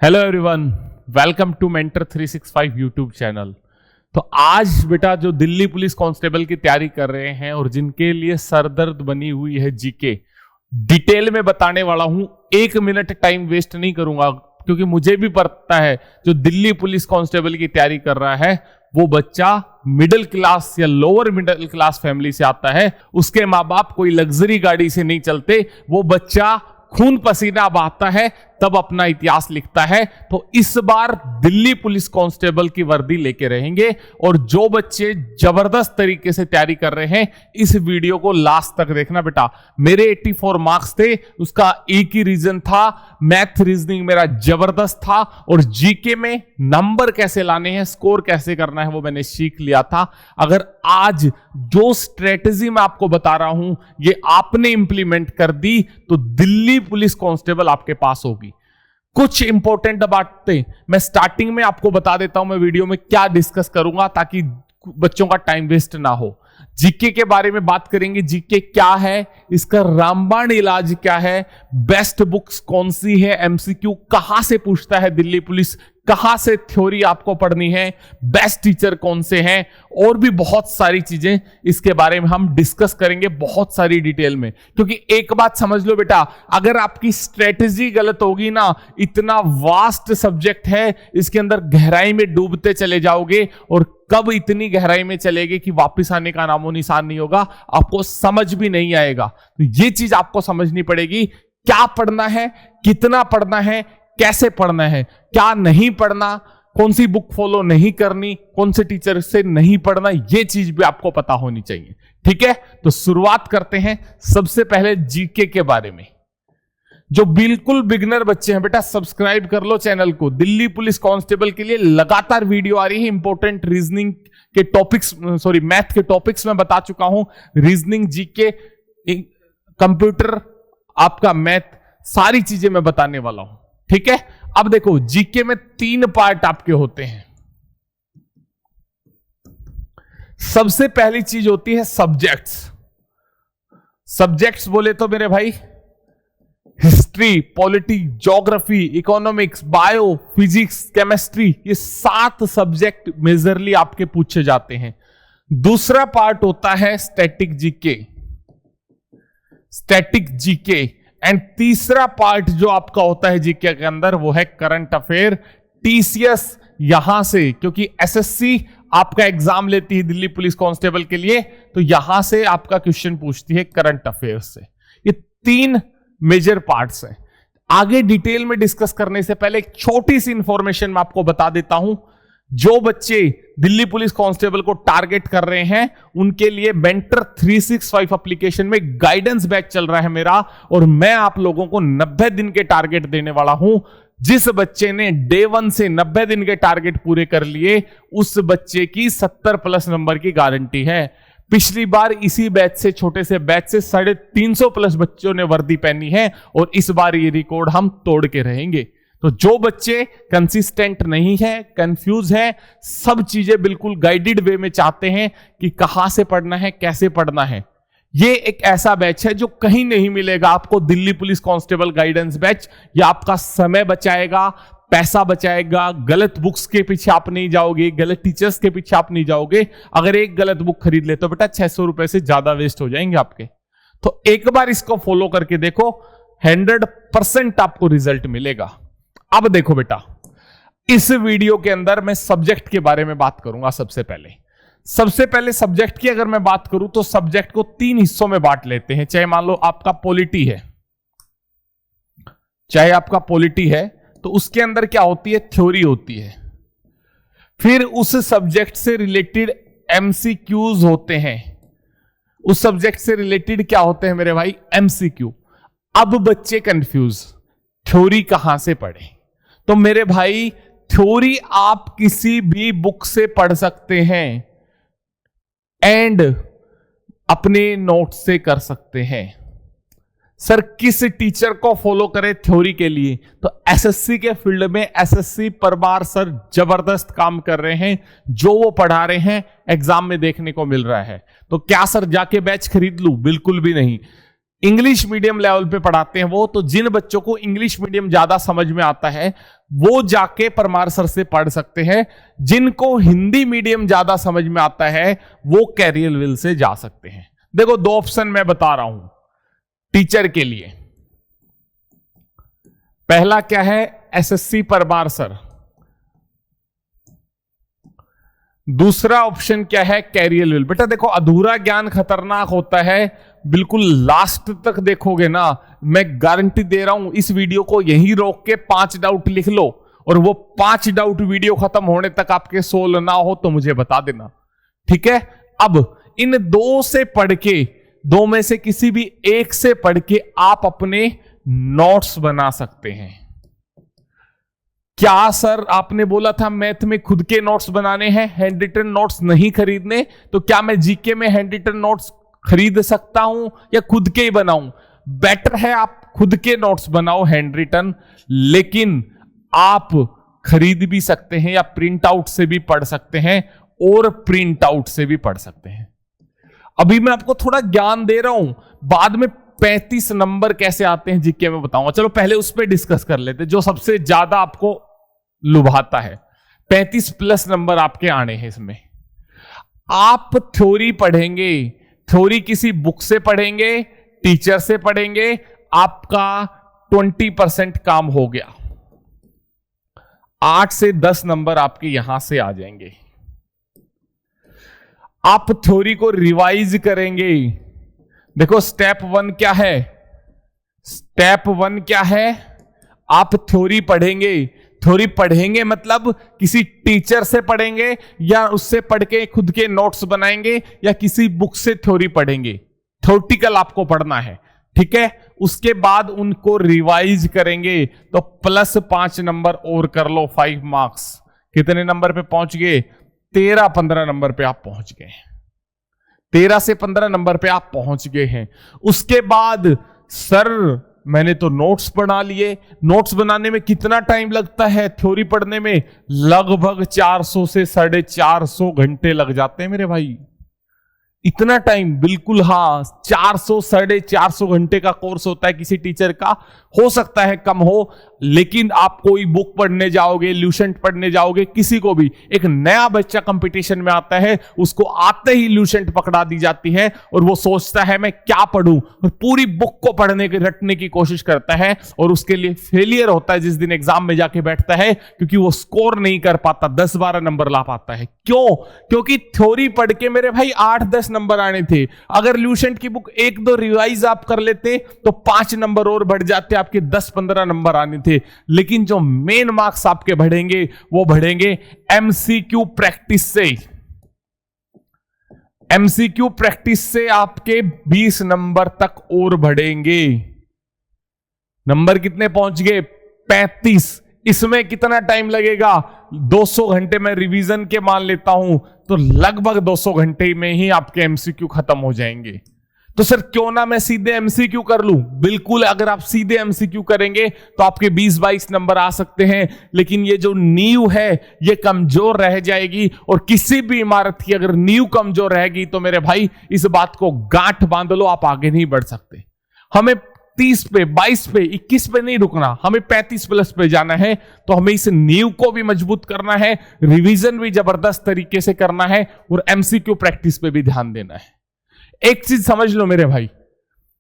Hello everyone, welcome to mentor 365 YouTube channel. तो आज बेटा जो दिल्ली पुलिस कांस्टेबल की तैयारी कर रहे हैं और जिनके लिए सरदर्द बनी हुई है जीके, डिटेल में बताने वाला हूं। 1 मिनट टाइम वेस्ट नहीं करूंगा क्योंकि मुझे भी पता है जो दिल्ली पुलिस कांस्टेबल की तैयारी कर रहा है वो बच्चा मिडिल क्लास या लोअर मिडिल क्लास फैमिली से आता है। उसके माँ बाप कोई लग्जरी गाड़ी से नहीं चलते। वो बच्चा खून पसीना बहाता है तब अपना इतिहास लिखता है। तो इस बार दिल्ली पुलिस कांस्टेबल की वर्दी लेके रहेंगे और जो बच्चे जबरदस्त तरीके से तैयारी कर रहे हैं इस वीडियो को लास्ट तक देखना बेटा। मेरे 84 मार्क्स थे, उसका एक ही रीजन था, मैथ रीजनिंग मेरा जबरदस्त था और जीके में नंबर कैसे लाने हैं, स्कोर कैसे करना है वो मैंने सीख लिया था। अगर आज जो स्ट्रेटेजी मैं आपको बता रहा हूं ये आपने इंप्लीमेंट कर दी तो दिल्ली पुलिस कांस्टेबल आपके पास होगी। कुछ इंपॉर्टेंट बातें मैं स्टार्टिंग में आपको बता देता हूं, मैं वीडियो में क्या डिस्कस करूंगा ताकि बच्चों का टाइम वेस्ट ना हो। जीके के बारे में बात करेंगे, जीके क्या है, इसका रामबाण इलाज क्या है, बेस्ट बुक्स कौन सी है, एमसीक्यू कहां से पूछता है दिल्ली पुलिस, कहां से थ्योरी आपको पढ़नी है, बेस्ट टीचर कौन से हैं, और भी बहुत सारी चीजें इसके बारे में हम डिस्कस करेंगे बहुत सारी डिटेल में। क्योंकि एक बात समझ लो बेटा, अगर आपकी स्ट्रेटेजी गलत होगी ना, इतना वास्ट सब्जेक्ट है, इसके अंदर गहराई में डूबते चले जाओगे और कब इतनी गहराई में चलेगे कि वापस आने का नामो निशान नहीं होगा, आपको समझ भी नहीं आएगा। तो ये चीज आपको समझनी पड़ेगी, क्या पढ़ना है, कितना पढ़ना है, कैसे पढ़ना है, क्या नहीं पढ़ना, कौन सी बुक फॉलो नहीं करनी, कौन से टीचर से नहीं पढ़ना, ये चीज भी आपको पता होनी चाहिए। ठीक है, तो शुरुआत करते हैं सबसे पहले जीके के बारे में। जो बिल्कुल बिगनर बच्चे हैं बेटा, सब्सक्राइब कर लो चैनल को। दिल्ली पुलिस कांस्टेबल के लिए लगातार वीडियो आ रही है। इंपॉर्टेंट रीजनिंग के टॉपिक्स, मैथ के टॉपिक्स मैं बता चुका हूं। रीजनिंग, जीके, कंप्यूटर, आपका मैथ, सारी चीजें मैं बताने वाला हूं। ठीक है, अब देखो जीके में 3 पार्ट आपके होते हैं। सबसे पहली चीज होती है सब्जेक्ट्स। सब्जेक्ट्स बोले तो मेरे भाई history, polity, geography, economics, bio, physics, chemistry, ये 7 सब्जेक्ट मेजरली आपके पूछे जाते हैं। दूसरा पार्ट होता है static GK, static GK, and तीसरा पार्ट जो आपका होता है जीके के अंदर वो है करंट अफेयर। टीसीएस यहां से, क्योंकि एसएससी आपका एग्जाम लेती है दिल्ली पुलिस कांस्टेबल के लिए, तो यहां से आपका क्वेश्चन पूछती है करंट अफेयर से। ये 3 मेजर पार्ट्स हैं। आगे डिटेल में डिस्कस करने से पहले एक छोटी सी इंफॉर्मेशन मैं आपको बता देता हूं। जो बच्चे दिल्ली पुलिस कांस्टेबल को टारगेट कर रहे हैं उनके लिए मेंटर 365 एप्लीकेशन में गाइडेंस बैच चल रहा है मेरा, और मैं आप लोगों को 90 दिन के टारगेट देने वाला हूं। जिस बच्चे ने डे 1 से 90 दिन के टारगेट पूरे कर लिए उस बच्चे की 70+ नंबर की गारंटी है। पिछली बार इसी बैच से, छोटे से बैच से 350+ बच्चों ने वर्दी पहनी है और इस बार ये रिकॉर्ड हम तोड़ के रहेंगे। तो जो बच्चे कंसिस्टेंट नहीं है, कंफ्यूज है, सब चीजें बिल्कुल गाइडेड वे में चाहते हैं कि कहां से पढ़ना है, कैसे पढ़ना है, ये एक ऐसा बैच है जो कहीं नहीं मिलेगा आपको। Delhi police constable guidance batch, ये आपका समय बचाएगा, पैसा बचाएगा। गलत बुक्स के पीछे आप नहीं जाओगे, गलत टीचर्स के पीछे आप नहीं जाओगे। अगर एक गलत बुक खरीद ले तो बेटा 600 रुपए से ज्यादा वेस्ट हो जाएंगे आपके। तो एक बार इसको फॉलो करके देखो, 100% आपको रिजल्ट मिलेगा। अब देखो बेटा, इस वीडियो के अंदर मैं सब्जेक्ट के बारे में बात करूंगा। सबसे पहले सब्जेक्ट की अगर मैं बात करूं तो सब्जेक्ट को 3 हिस्सों में बांट लेते हैं। चाहे मान लो आपका पॉलिटी है, तो उसके अंदर क्या होती है, थ्योरी होती है। फिर उस सब्जेक्ट से रिलेटेड एमसीक्यूज होते हैं। उस सब्जेक्ट से रिलेटेड क्या होते हैं मेरे भाई, एमसीक्यू। अब बच्चे कंफ्यूज, थ्योरी कहां से पढ़े? तो मेरे भाई थ्योरी आप किसी भी बुक से पढ़ सकते हैं एंड अपने नोट से कर सकते हैं। सर किस टीचर को फॉलो करें थ्योरी के लिए? तो एसएससी के फील्ड में एसएससी परमार सर जबरदस्त काम कर रहे हैं। जो वो पढ़ा रहे हैं एग्जाम में देखने को मिल रहा है। तो क्या सर जाके बैच खरीद लूं? बिल्कुल भी नहीं। इंग्लिश मीडियम लेवल पे पढ़ाते हैं वो, तो जिन बच्चों को इंग्लिश मीडियम ज्यादा समझ में आता है वो जाके परमार सर से पढ़ सकते हैं। जिनको हिंदी मीडियम ज्यादा समझ में आता है वो कैरियर विल से जा सकते हैं। देखो 2 ऑप्शन मैं बता रहा हूं टीचर के लिए। पहला क्या है, एसएससी परमार सर। दूसरा ऑप्शन क्या है, कैरियर विल। बेटा देखो अधूरा ज्ञान खतरनाक होता है, बिल्कुल लास्ट तक देखोगे ना, मैं गारंटी दे रहा हूं, इस वीडियो को यहीं रोक के 5 डाउट लिख लो और वो 5 डाउट वीडियो खत्म होने तक आपके सोल्व ना हो तो मुझे बता देना, ठीक है। अब इन 2 से पढ़ के, 2 में से किसी भी एक से पढ़ के आप अपने नोट्स बना सकते हैं। क्या सर आपने बोला था मैथ में खुद के नोट्स बनाने हैं, हैंड रिटन नोट्स नहीं खरीदने, तो क्या मैं जीके में हैंड रिटन नोट्स खरीद सकता हूं या खुद के ही बनाऊं? बेटर है आप खुद के नोट्स बनाओ हैंड रिटन, लेकिन आप खरीद भी सकते हैं या प्रिंट आउट से भी पढ़ सकते हैं और प्रिंट आउट से भी पढ़ सकते हैं। अभी मैं आपको थोड़ा ज्ञान दे रहा हूं, बाद में 35 नंबर कैसे आते हैं जीके में बताऊंगा। चलो पहले उस पर डिस्कस कर लेते जो सबसे ज्यादा आपको लुभाता है। 35+ नंबर आपके आने हैं इसमें। आप थ्योरी पढ़ेंगे, थ्योरी किसी बुक से पढ़ेंगे, टीचर से पढ़ेंगे, आपका 20% काम हो गया। 8 से 10 नंबर आपके यहां से आ जाएंगे। आप थ्योरी को रिवाइज करेंगे। देखो स्टेप 1 क्या है, स्टेप 1 क्या है, आप थ्योरी पढ़ेंगे। थ्योरी पढ़ेंगे मतलब किसी टीचर से पढ़ेंगे या उससे पढ़ के खुद के नोट्स बनाएंगे या किसी बुक से थ्योरी पढ़ेंगे। थ्योरेटिकल आपको पढ़ना है, ठीक है। उसके बाद उनको रिवाइज करेंगे तो +5 नंबर और कर लो, 5 मार्क्स। कितने नंबर पे पहुंच गए? 13-15 नंबर पे आप पहुंच गए। 13 से 15 नंबर पे आप पहुंच गए हैं। उसके बाद सर मैंने तो नोट्स बना लिए। नोट्स बनाने में कितना टाइम लगता है? थ्योरी पढ़ने में लगभग 400 से 450 घंटे लग जाते हैं मेरे भाई। इतना टाइम? बिल्कुल हाँ, 400 450 घंटे का कोर्स होता है किसी टीचर का। हो सकता है कम हो, लेकिन आप कोई बुक पढ़ने जाओगे, ल्यूसेंट पढ़ने जाओगे, किसी को भी, एक नया बच्चा कंपटीशन में आता है, उसको आते ही ल्यूसेंट पकड़ा दी जाती है और वो सोचता है मैं क्या पढ़ूं, और पूरी बुक को पढ़ने की रटने की कोशिश करता है और उसके लिए फेलियर होता है जिस दिन एग्जाम में जाके बैठता है, क्योंकि वो स्कोर नहीं कर पाता, 10-12 नंबर ला पाता है। क्यों? क्योंकि थ्योरी पढ़ के मेरे भाई 8-10 नंबर आने थे। अगर ल्यूसेंट की बुक 1-2 रिवाइज आप कर लेते तो 5 नंबर और बढ़ जाते, आपके 10-15 नंबर आने थे। लेकिन जो मेन मार्क्स आपके बढ़ेंगे वो बढ़ेंगे एमसीक्यू प्रैक्टिस से। एमसीक्यू प्रैक्टिस से आपके 20 नंबर तक और बढ़ेंगे। नंबर कितने पहुंच गए? 35। इसमें कितना टाइम लगेगा? 200 घंटे में रिवीजन के मान लेता हूं, तो लगभग 200 घंटे में ही आपके एमसीक्यू खत्म हो जाएंगे। तो सर क्यों ना मैं सीधे एमसीक्यू कर लूं? बिल्कुल, अगर आप सीधे एमसीक्यू करेंगे तो आपके 20-22 नंबर आ सकते हैं, लेकिन ये जो नींव है ये कमजोर रह जाएगी। और किसी भी इमारत की अगर नींव कमजोर रहेगी तो मेरे भाई इस बात को गांठ बांध लो, आप आगे नहीं बढ़ सकते। हमें 30 पे, 22 पे, 21 पे नहीं रुकना, हमें 35+ पे जाना है। तो हमें इस नींव को भी मजबूत करना है, रिवीजन भी जबरदस्त तरीके से करना है और एमसीक्यू प्रैक्टिस पे भी ध्यान देना है। एक चीज समझ लो मेरे भाई,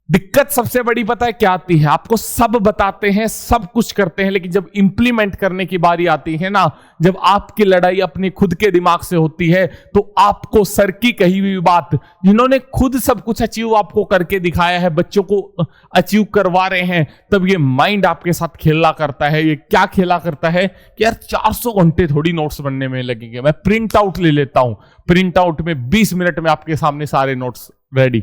दिक्कत सबसे बड़ी पता है क्या आती है? आपको सब बताते हैं, सब कुछ करते हैं, लेकिन जब इंप्लीमेंट करने की बारी आती है ना, जब आपकी लड़ाई अपनी खुद के दिमाग से होती है, तो आपको सर की कही हुई बात, जिन्होंने खुद सब कुछ अचीव आपको करके दिखाया है, बच्चों को अचीव करवा रहे हैं, तब ये माइंड आपके साथ खेला करता है। ये क्या खेला करता है कि यार 400 घंटे थोड़ी नोट्स बनने में लगेंगे, मैं प्रिंट आउट ले लेता हूं, प्रिंट आउट में 20 मिनट में आपके सामने सारे नोट्स रेडी।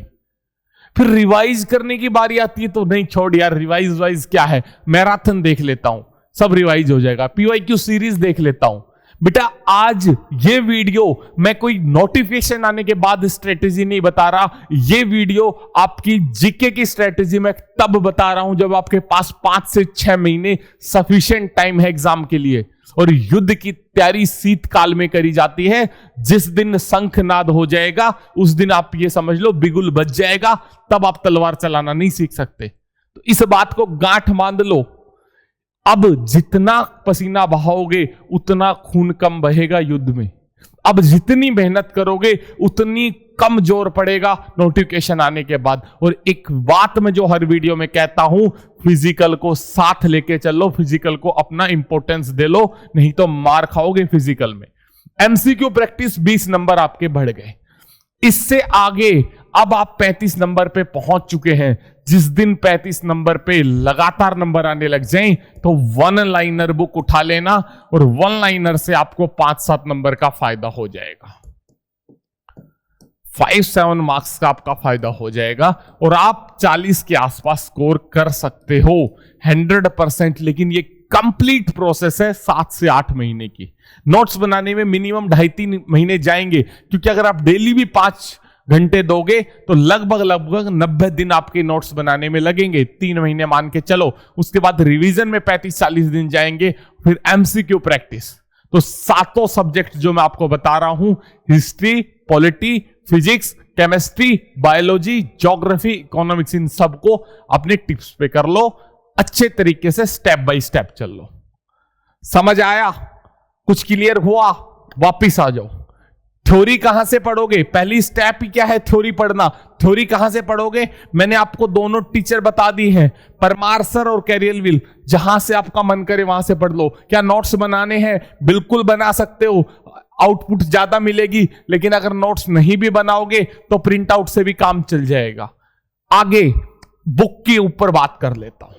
फिर रिवाइज करने की बारी आती है तो नहीं, छोड़ यार, रिवाइज क्या है, मैराथन देख लेता हूं, सब रिवाइज हो जाएगा, पीवाईक्यू सीरीज देख लेता हूं। बेटा आज ये वीडियो मैं कोई नोटिफिकेशन आने के बाद स्ट्रेटेजी नहीं बता रहा, ये वीडियो आपकी जीके की स्ट्रेटेजी मैं तब बता रहा हूं जब आपके पास 5 से 6 महीने सफिशिएंट टाइम है एग्जाम के लिए। और युद्ध की तैयारी शीतकाल में करी जाती है। जिस दिन शंखनाद हो जाएगा उस दिन आप ये समझ लो बिगुल बज जाएगा, तब आप तलवार चलाना नहीं सीख सकते। तो इस बात को गांठ बांध लो। अब जितना पसीना बहाओगे उतना खून कम बहेगा युद्ध में। अब जितनी मेहनत करोगे उतनी कम जोर पड़ेगा नोटिफिकेशन आने के बाद। और एक बात मैं जो हर वीडियो में कहता हूं, फिजिकल को साथ लेके चलो, फिजिकल को अपना इंपॉर्टेंस दे लो, नहीं तो मार खाओगे फिजिकल में। एमसीक्यू प्रैक्टिस 20 नंबर आपके बढ़ गए। इससे आगे अब आप 35 नंबर पे पहुंच चुके हैं। जिस दिन 35 नंबर पे लगातार नंबर आने लग जाएं तो वन लाइनर बुक उठा लेना, और वन लाइनर से आपको 5-7 नंबर का फायदा हो जाएगा। 5-7 मार्क्स का आपका फायदा हो जाएगा और आप 40 के आसपास स्कोर कर सकते हो 100%। लेकिन ये कंप्लीट प्रोसेस है 7 से 8 महीने की। नोट्स बनाने में मिनिमम 2.5-3 महीने जाएंगे, क्योंकि अगर आप डेली भी 5 घंटे दोगे तो लगभग 90 दिन आपके नोट्स बनाने में लगेंगे। 3 महीने मान के चलो। उसके बाद रिवीजन में 35-40 दिन जाएंगे, फिर एमसीक्यू प्रैक्टिस। तो 7 सब्जेक्ट जो मैं आपको बता रहा हूं, history, polity, physics, chemistry, biology, geography, economics, इन सबको अपने टिप्स पे कर लो। अच्छे तरीके से स्टेप बाय स्टेप चल लो। समझ आया? कुछ क्लियर हुआ? वापिस आ जाओ। थ्योरी कहां से पढ़ोगे? पहली स्टेप ही क्या है? थ्योरी पढ़ना। थ्योरी कहां से पढ़ोगे? मैंने आपको दोनों टीचर बता दी हैं, परमार सर और कैरियल विल। जहां से आपका मन करे वहां से पढ़ लो। क्या नोट्स बनाने हैं? बिल्कुल बना सकते हो, आउटपुट ज्यादा मिलेगी। लेकिन अगर नोट्स नहीं भी बनाओगे तो प्रिंट आउट से भी काम चल जाएगा। आगे बुक के ऊपर बात कर लेता हूं।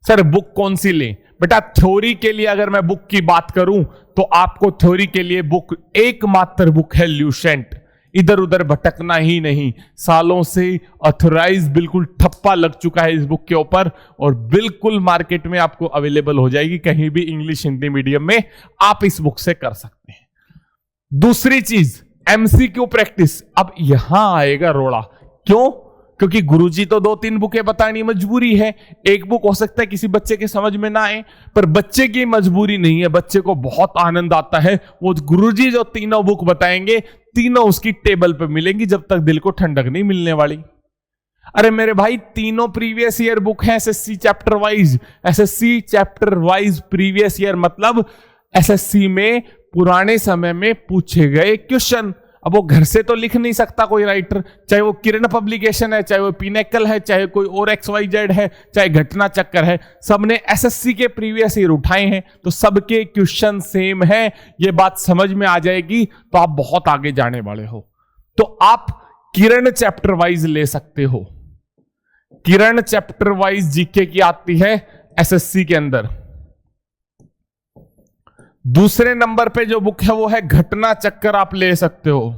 सर बुक कौन सी लें? बेटा थ्योरी के लिए अगर मैं बुक की बात करूं तो आपको थ्योरी के लिए बुक एकमात्र बुक है ल्यूसेंट। इधर उधर भटकना ही नहीं। सालों से ऑथराइज बिल्कुल ठप्पा लग चुका है इस बुक के ऊपर, और बिल्कुल मार्केट में आपको अवेलेबल हो जाएगी कहीं भी इंग्लिश हिंदी मीडियम में। आप इस बुक से कर सकते हैं। दूसरी चीज एमसीक्यू प्रैक्टिस। अब यहां आएगा रोड़ा। क्यों? क्योंकि गुरुजी तो 2-3 बुकें बतानी मजबूरी है। एक बुक हो सकता है किसी बच्चे के समझ में ना आए, पर बच्चे की मजबूरी नहीं है। बच्चे को बहुत आनंद आता है। वो गुरुजी जो 3 बुक बताएंगे, तीनों उसकी टेबल पे मिलेंगी, जब तक दिल को ठंडक नहीं मिलने वाली। अरे मेरे भाई, तीनों प्रीवियस ईयर बुक है SSC chapter wise. SSC chapter wise previous year मतलब एसएससी में पुराने समय में पूछे गए क्वेश्चन। अब वो घर से तो लिख नहीं सकता कोई राइटर, चाहे वो किरण पब्लिकेशन है, चाहे वो पिनेकल है, चाहे कोई और XYZ है, चाहे घटना चक्कर है। सबने एसएससी के प्रीवियस ईयर उठाए हैं, तो सबके क्वेश्चन सेम है। ये बात समझ में आ जाएगी तो आप बहुत आगे जाने वाले हो। तो आप किरण चैप्टर वाइज ले सकते हो। किरण चैप्टर वाइज जीके की आती है एसएससी के अंदर। दूसरे नंबर पे जो बुक है वो है घटना चक्कर। आप ले सकते हो।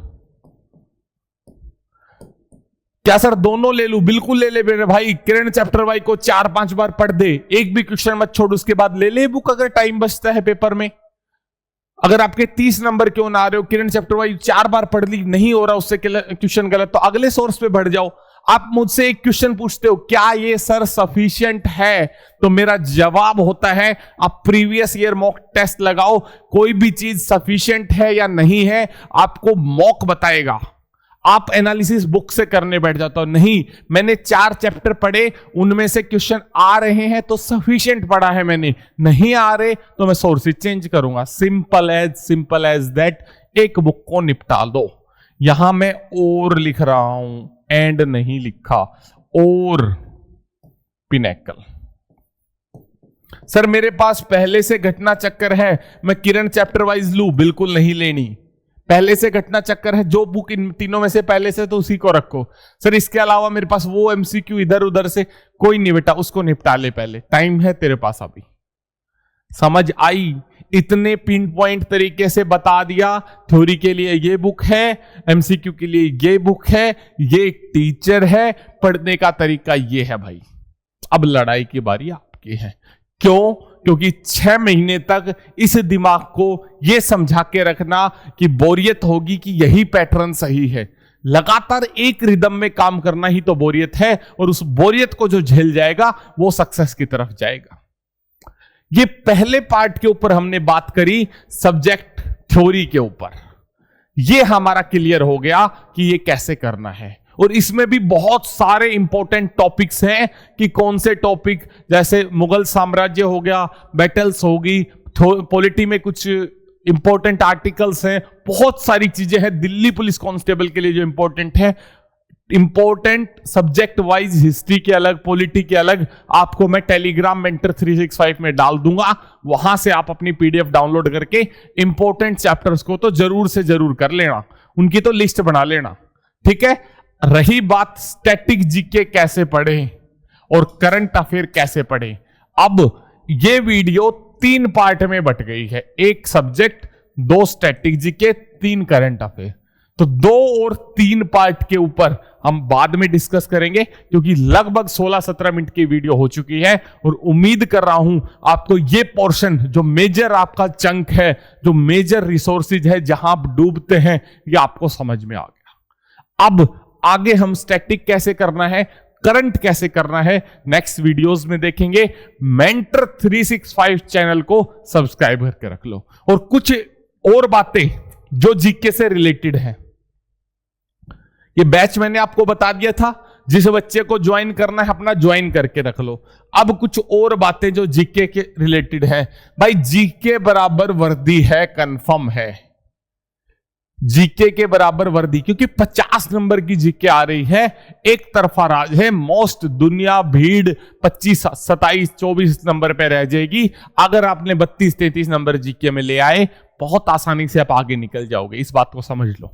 क्या सर दोनों ले लूं? बिल्कुल ले ले मेरे भाई। किरण चैप्टर वाइज को 4-5 बार पढ़ दे, एक भी क्वेश्चन मत छोड़, उसके बाद ले ले बुक अगर टाइम बचता है पेपर में। अगर आपके 30 नंबर क्यों ना आ रहे हो, किरण चैप्टर वाइज 4 बार पढ़ ली, नहीं हो रहा उससे क्वेश्चन गलत, तो अगले सोर्स पे बढ़ जाओ। आप मुझसे एक क्वेश्चन पूछते हो, क्या ये सर सफिशिएंट है? तो मेरा जवाब होता है आप प्रीवियस ईयर मॉक टेस्ट लगाओ। कोई भी चीज सफिशिएंट है या नहीं है आपको मॉक बताएगा। आप एनालिसिस बुक से करने बैठ जाता हो, नहीं मैंने 4 चैप्टर पढ़े, उनमें से क्वेश्चन आ रहे हैं तो सफिशिएंट पढ़ा है मैंने, नहीं आ रहे तो मैं सोर्सेज चेंज करूंगा। Simple as that. एक बुक को निपटा दो। यहां मैं और लिख रहा हूं, एंड नहीं लिखा, और पिनेकल। सर मेरे पास पहले से घटना चक्कर है, मैं किरण चैप्टर वाइज लूं? बिल्कुल नहीं लेनी। पहले से घटना चक्कर है, जो बुक इन तीनों में से पहले से, तो उसी को रखो। सर इसके अलावा मेरे पास वो एमसीक्यू इधर उधर से कोई नहीं बेटा, उसको निपटा ले पहले, टाइम है तेरे पास अभी। समझ आई? इतने पिन पॉइंट तरीके से बता दिया। थ्योरी के लिए ये बुक है, एमसीक्यू के लिए ये बुक है, ये टीचर है, पढ़ने का तरीका ये है भाई। अब लड़ाई की बारी आपकी है। क्यों? क्योंकि 6 महीने तक इस दिमाग को यह समझा के रखना कि बोरियत होगी कि यही पैटर्न सही है। लगातार एक रिदम में काम करना ही तो बोरियत है, और उस बोरियत को जो झेल जाएगा वो सक्सेस की तरफ जाएगा। ये पहले पार्ट के ऊपर हमने बात करी सब्जेक्ट थ्योरी के ऊपर, ये हमारा क्लियर हो गया कि ये कैसे करना है। और इसमें भी बहुत सारे इंपॉर्टेंट टॉपिक्स हैं कि कौन से टॉपिक, जैसे मुगल साम्राज्य हो गया, बैटल्स होगी, पॉलिटी में कुछ इंपॉर्टेंट आर्टिकल्स हैं, बहुत सारी चीजें हैं दिल्ली पुलिस कांस्टेबल के लिए जो इंपॉर्टेंट है। इंपॉर्टेंट सब्जेक्ट वाइज हिस्ट्री के अलग, पॉलिटी के अलग आपको मैं टेलीग्राम मेंटर 365 में डाल दूंगा, वहां से आप अपनी पीडीएफ डाउनलोड करके इंपॉर्टेंट चैप्टर्स को तो जरूर से जरूर कर लेना, उनकी तो लिस्ट बना लेना, ठीक है। रही बात स्टैटिक जीके कैसे पढ़ें और करंट अफेयर कैसे पढ़ें, अब ये वीडियो 3 पार्ट में बट गई है, 1 subject, 2 static GK, 3 current affair. तो 2 और 3 पार्ट के ऊपर हम बाद में डिस्कस करेंगे, क्योंकि लगभग 16-17 मिनट की वीडियो हो चुकी है और उम्मीद कर रहा हूं आपको ये पोर्शन जो मेजर आपका चंक है, जो मेजर रिसोर्सेज है, जहां आप डूबते हैं, ये आपको समझ में आ गया। अब आगे हम स्टैटिक कैसे करना है, करंट कैसे करना है, नेक्स्ट वीडियोस में देखेंगे। मेंटर 365 चैनल को सब्सक्राइब करके रख लो। और कुछ और बातें जो जीके से रिलेटेड है, ये बैच मैंने आपको बता दिया था, जिस बच्चे को ज्वाइन करना है अपना ज्वाइन करके रख लो। अब कुछ और बातें जो जीके के रिलेटेड है, भाई जीके बराबर वर्दी है, कंफर्म है, जीके के बराबर वर्दी, क्योंकि 50 नंबर की जीके आ रही है, एक तरफा राज है, मोस्ट दुनिया भीड़ 25, 27, 24 नंबर पे रह जाएगी। अगर आपने 32, 33 नंबर जीके में ले आए, बहुत आसानी से आप आगे निकल जाओगे, इस बात को समझ लो।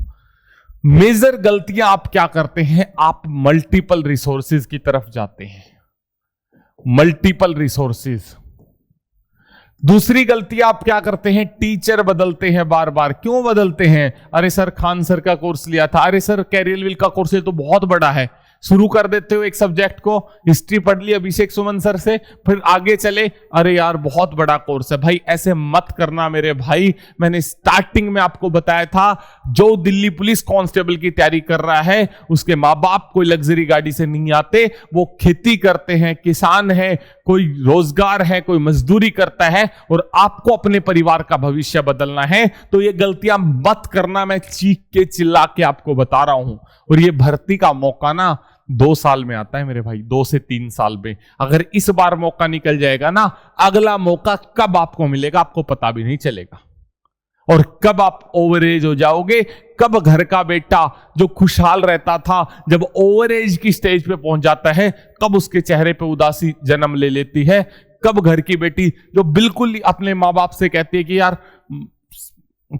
मेजर गलतियां आप क्या करते हैं, आप मल्टीपल रिसोर्सेज की तरफ जाते हैं, मल्टीपल रिसोर्सेज। दूसरी गलती आप क्या करते हैं, टीचर बदलते हैं बार बार। क्यों बदलते हैं, अरे सर खान सर का कोर्स लिया था, अरे सर कैरियरविल का कोर्स है तो बहुत बड़ा है, शुरू कर देते हो एक सब्जेक्ट को, हिस्ट्री पढ़ ली अभिषेक सुमन सर से, फिर आगे चले, अरे यार बहुत बड़ा कोर्स है। भाई ऐसे मत करना मेरे भाई, मैंने स्टार्टिंग में आपको बताया था, जो दिल्ली पुलिस कांस्टेबल की तैयारी कर रहा है उसके माँ बाप कोई लग्जरी गाड़ी से नहीं आते, वो खेती करते हैं, किसान है, कोई रोजगार है, कोई मजदूरी करता है, और आपको अपने परिवार का भविष्य बदलना है। तो ये गलतियां मत करना, मैं चीख के चिल्ला के आपको बता रहा हूं। और ये भर्ती का मौका ना 2 साल में आता है मेरे भाई, 2 से 3 साल में। अगर इस बार मौका निकल जाएगा ना, अगला मौका कब आपको मिलेगा आपको पता भी नहीं चलेगा। और कब आप ओवर एज हो जाओगे, कब घर का बेटा जो खुशहाल रहता था जब ओवर एज की स्टेज पे पहुंच जाता है, कब उसके चेहरे पे उदासी जन्म ले लेती है, कब घर की बेटी जो बिल्कुल अपने माँ बाप से कहती है कि यार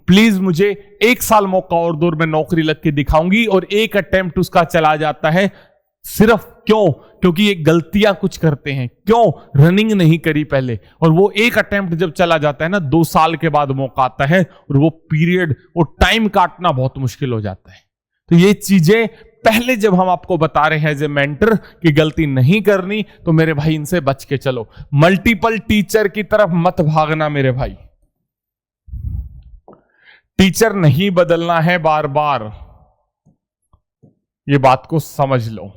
प्लीज मुझे 1 साल मौका और दो, मैं नौकरी लग के दिखाऊंगी, और एक अटेम्प्ट उसका चला जाता है। सिर्फ क्यों, क्योंकि ये गलतियां कुछ करते हैं, क्यों, रनिंग नहीं करी पहले, और वो एक अटेम्प्ट जब चला जाता है ना, 2 साल के बाद मौका आता है, और वो पीरियड, वो टाइम काटना बहुत मुश्किल हो जाता है। तो ये चीजें पहले जब हम आपको बता रहे हैं एज ए मेंटर कि गलती नहीं करनी, तो मेरे भाई इनसे बच के चलो। मल्टीपल टीचर की तरफ मत भागना मेरे भाई, टीचर नहीं बदलना है बार बार, ये बात को समझ लो।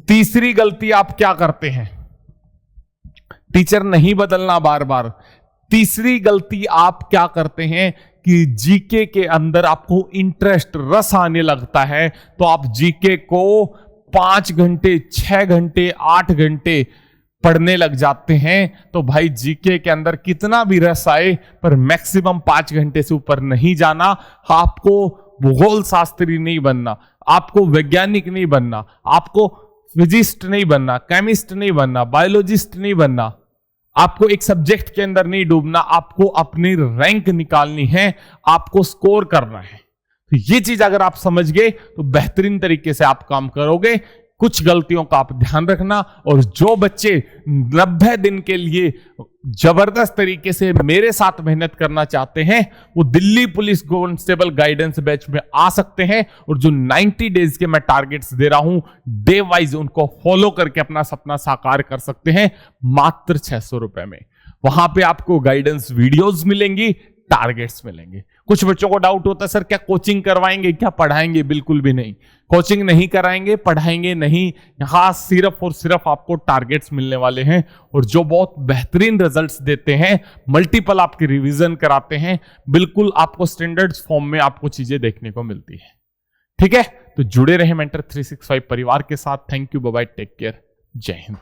तीसरी गलती आप क्या करते हैं, टीचर नहीं बदलना बार बार। तीसरी गलती आप क्या करते हैं कि जीके के अंदर आपको इंटरेस्ट, रस आने लगता है, तो आप जीके को 5 घंटे, 6 घंटे, 8 घंटे पढ़ने लग जाते हैं। तो भाई जीके के अंदर कितना भी रस आए, पर मैक्सिमम 5 घंटे से ऊपर नहीं जाना। आपको भूगोल शास्त्री नहीं बनना, आपको वैज्ञानिक नहीं बनना, आपको फिजिस्ट नहीं बनना, केमिस्ट नहीं बनना, बायोलॉजिस्ट नहीं बनना, आपको एक सब्जेक्ट के अंदर नहीं डूबना, आपको अपनी रैंक निकालनी है, आपको स्कोर करना है। तो ये चीज अगर आप समझ गए तो बेहतरीन तरीके से आप काम करोगे। कुछ गलतियों का आप ध्यान रखना, और जो बच्चे 90 दिन के लिए जबरदस्त तरीके से मेरे साथ मेहनत करना चाहते हैं, वो Delhi police constable guidance batch में आ सकते हैं। और जो 90 डेज के मैं टारगेट्स दे रहा हूं डे वाइज, उनको फॉलो करके अपना सपना साकार कर सकते हैं मात्र 600 रुपए में। वहां पे आपको गाइडेंस वीडियोस मिलेंगी, टारगेट्स मिलेंगे। कुछ बच्चों को डाउट होता है सर क्या कोचिंग करवाएंगे, क्या पढ़ाएंगे? बिल्कुल भी नहीं, कोचिंग नहीं कराएंगे, पढ़ाएंगे नहीं। यहां सिर्फ और सिर्फ आपको टारगेट्स मिलने वाले हैं, और जो बहुत बेहतरीन रिजल्ट्स देते हैं, मल्टीपल आपकी रिवीजन कराते हैं, बिल्कुल आपको स्टैंडर्ड्स फॉर्म में आपको चीजें देखने को मिलती है। ठीक है, तो जुड़े रहे मेंटर 365 परिवार के साथ। Thank you, bye bye, take care, जय हिंद।